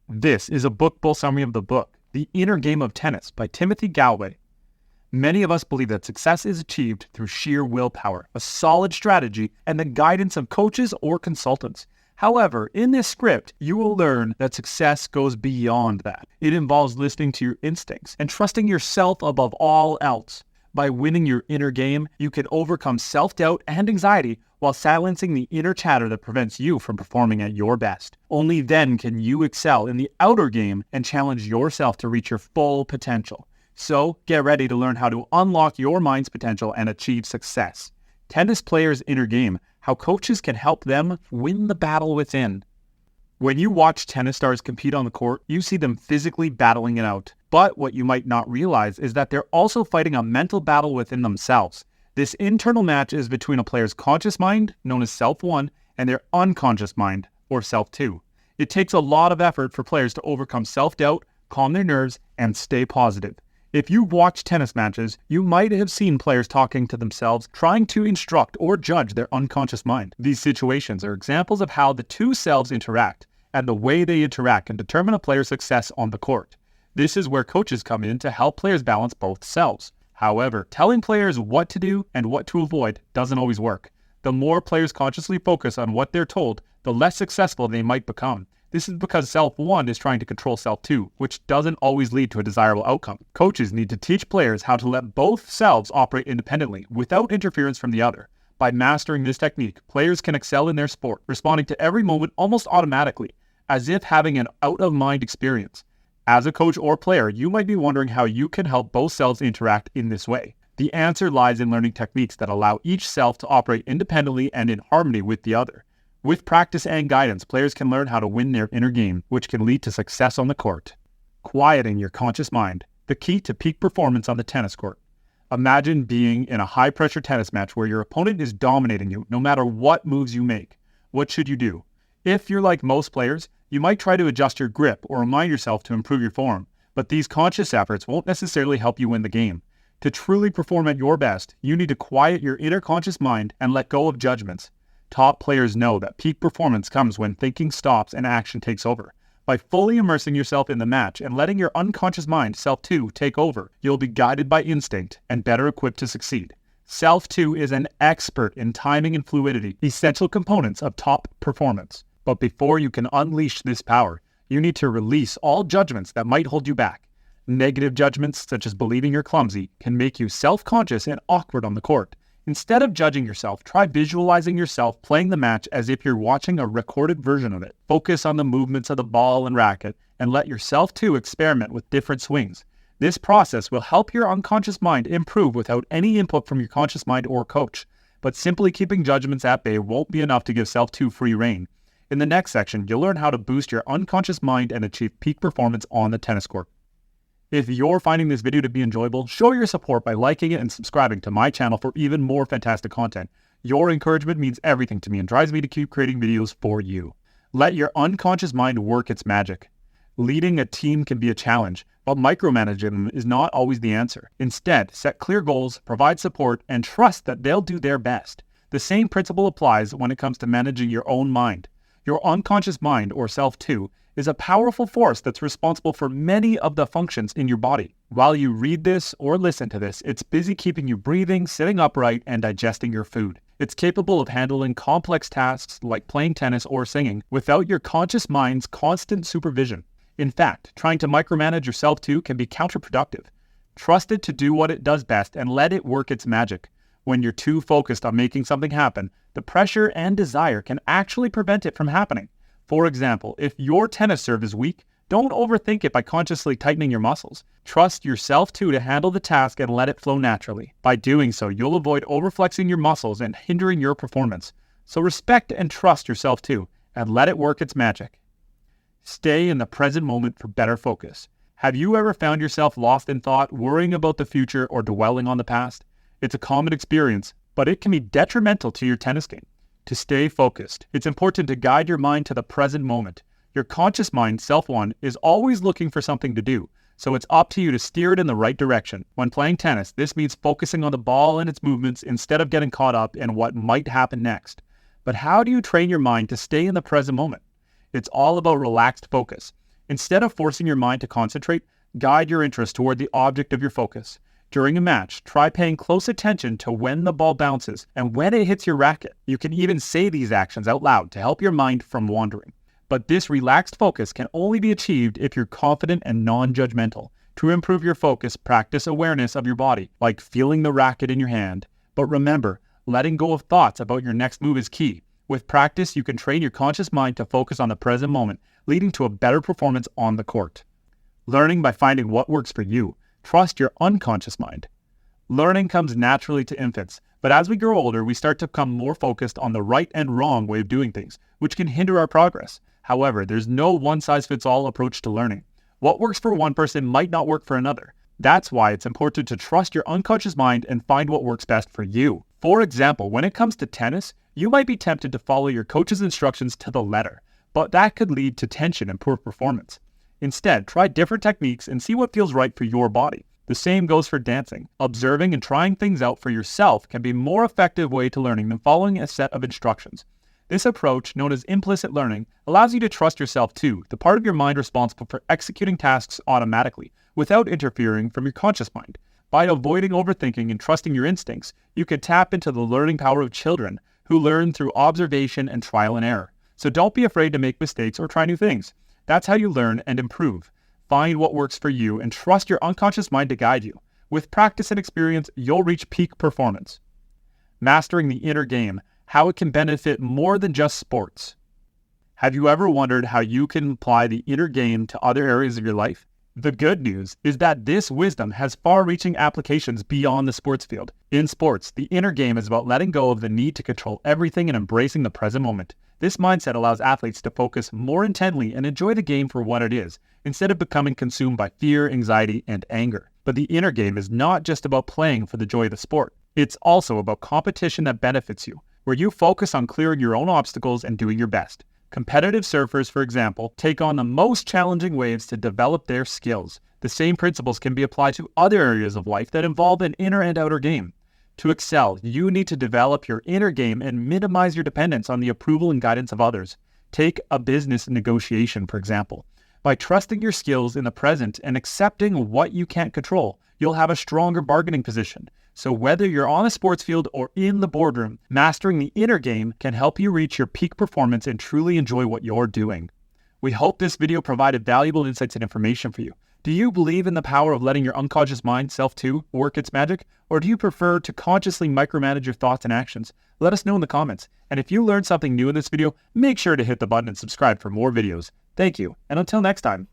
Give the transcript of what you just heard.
This is a bookable summary of the book, The Inner Game of Tennis by Timothy Gallwey. Many of us believe that success is achieved through sheer willpower, a solid strategy, and the guidance of coaches or consultants. However, in this script, you will learn that success goes beyond that. It involves listening to your instincts and trusting yourself above all else. By winning your inner game, you can overcome self-doubt and anxiety while silencing the inner chatter that prevents you from performing at your best. Only then can you excel in the outer game and challenge yourself to reach your full potential. So, get ready to learn how to unlock your mind's potential and achieve success. Tennis players' inner game, how coaches can help them win the battle within. When you watch tennis stars compete on the court, you see them physically battling it out. But what you might not realize is that they're also fighting a mental battle within themselves. This internal match is between a player's conscious mind, known as self-1, and their unconscious mind, or self-2. It takes a lot of effort for players to overcome self-doubt, calm their nerves, and stay positive. If you've watched tennis matches, you might have seen players talking to themselves, trying to instruct or judge their unconscious mind. These situations are examples of how the two selves interact, and the way they interact can determine a player's success on the court. This is where coaches come in to help players balance both selves. However, telling players what to do and what to avoid doesn't always work. The more players consciously focus on what they're told, the less successful they might become. This is because self-1 is trying to control self-2, which doesn't always lead to a desirable outcome. Coaches need to teach players how to let both selves operate independently, without interference from the other. By mastering this technique, players can excel in their sport, responding to every moment almost automatically, as if having an out-of-mind experience. As a coach or player, you might be wondering how you can help both selves interact in this way. The answer lies in learning techniques that allow each self to operate independently and in harmony with the other. With practice and guidance, players can learn how to win their inner game, which can lead to success on the court. Quieting your conscious mind, the key to peak performance on the tennis court. Imagine being in a high-pressure tennis match where your opponent is dominating you no matter what moves you make. What should you do? If you're like most players, you might try to adjust your grip or remind yourself to improve your form, but these conscious efforts won't necessarily help you win the game. To truly perform at your best, you need to quiet your inner conscious mind and let go of judgments. Top players know that peak performance comes when thinking stops and action takes over. By fully immersing yourself in the match and letting your unconscious mind, self-2, take over, you'll be guided by instinct and better equipped to succeed. Self-2 is an expert in timing and fluidity, essential components of top performance. But before you can unleash this power, you need to release all judgments that might hold you back. Negative judgments, such as believing you're clumsy, can make you self-conscious and awkward on the court. Instead of judging yourself, try visualizing yourself playing the match as if you're watching a recorded version of it. Focus on the movements of the ball and racket, and let yourself too experiment with different swings. This process will help your unconscious mind improve without any input from your conscious mind or coach. But simply keeping judgments at bay won't be enough to give self-2 free rein. In the next section, you'll learn how to boost your unconscious mind and achieve peak performance on the tennis court. If you're finding this video to be enjoyable, show your support by liking it and subscribing to my channel for even more fantastic content. Your encouragement means everything to me and drives me to keep creating videos for you. Let your unconscious mind work its magic. Leading a team can be a challenge, but micromanaging them is not always the answer. Instead, set clear goals, provide support, and trust that they'll do their best. The same principle applies when it comes to managing your own mind. Your unconscious mind, or self-2, is a powerful force that's responsible for many of the functions in your body. While you read this or listen to this, it's busy keeping you breathing, sitting upright, and digesting your food. It's capable of handling complex tasks like playing tennis or singing without your conscious mind's constant supervision. In fact, trying to micromanage your self-2 can be counterproductive. Trust it to do what it does best and let it work its magic. When you're too focused on making something happen, the pressure and desire can actually prevent it from happening. For example, if your tennis serve is weak, don't overthink it by consciously tightening your muscles. Trust yourself to handle the task and let it flow naturally. By doing so, you'll avoid overflexing your muscles and hindering your performance. So respect and trust yourself too, and let it work its magic. Stay in the present moment for better focus. Have you ever found yourself lost in thought, worrying about the future, or dwelling on the past? It's a common experience, but it can be detrimental to your tennis game. To stay focused, it's important to guide your mind to the present moment. Your conscious mind, self-1, is always looking for something to do, so it's up to you to steer it in the right direction. When playing tennis, this means focusing on the ball and its movements instead of getting caught up in what might happen next. But how do you train your mind to stay in the present moment? It's all about relaxed focus. Instead of forcing your mind to concentrate, guide your interest toward the object of your focus. During a match, try paying close attention to when the ball bounces and when it hits your racket. You can even say these actions out loud to help your mind from wandering. But this relaxed focus can only be achieved if you're confident and non-judgmental. To improve your focus, practice awareness of your body, like feeling the racket in your hand. But remember, letting go of thoughts about your next move is key. With practice, you can train your conscious mind to focus on the present moment, leading to a better performance on the court. Learning by finding what works for you. Trust your unconscious mind. Learning comes naturally to infants, but as we grow older, we start to become more focused on the right and wrong way of doing things, which can hinder our progress. However, there's no one-size-fits-all approach to learning. What works for one person might not work for another. That's why it's important to trust your unconscious mind and find what works best for you. For example, when it comes to tennis, you might be tempted to follow your coach's instructions to the letter, but that could lead to tension and poor performance. Instead, try different techniques and see what feels right for your body. The same goes for dancing. Observing and trying things out for yourself can be a more effective way to learning than following a set of instructions. This approach, known as implicit learning, allows you to trust yourself too, the part of your mind responsible for executing tasks automatically, without interfering from your conscious mind. By avoiding overthinking and trusting your instincts, you can tap into the learning power of children, who learn through observation and trial and error. So don't be afraid to make mistakes or try new things. That's how you learn and improve. Find what works for you and trust your unconscious mind to guide you. With practice and experience, you'll reach peak performance. Mastering the inner game, how it can benefit more than just sports. Have you ever wondered how you can apply the inner game to other areas of your life? The good news is that this wisdom has far-reaching applications beyond the sports field. In sports, the inner game is about letting go of the need to control everything and embracing the present moment. This mindset allows athletes to focus more intently and enjoy the game for what it is, instead of becoming consumed by fear, anxiety, and anger. But the inner game is not just about playing for the joy of the sport. It's also about competition that benefits you, where you focus on clearing your own obstacles and doing your best. Competitive surfers, for example, take on the most challenging waves to develop their skills. The same principles can be applied to other areas of life that involve an inner and outer game. To excel, you need to develop your inner game and minimize your dependence on the approval and guidance of others. Take a business negotiation, for example. By trusting your skills in the present and accepting what you can't control, you'll have a stronger bargaining position. So whether you're on a sports field or in the boardroom, mastering the inner game can help you reach your peak performance and truly enjoy what you're doing. We hope this video provided valuable insights and information for you. Do you believe in the power of letting your unconscious mind, self-2, work its magic? Or do you prefer to consciously micromanage your thoughts and actions? Let us know in the comments. And if you learned something new in this video, make sure to hit the button and subscribe for more videos. Thank you, and until next time.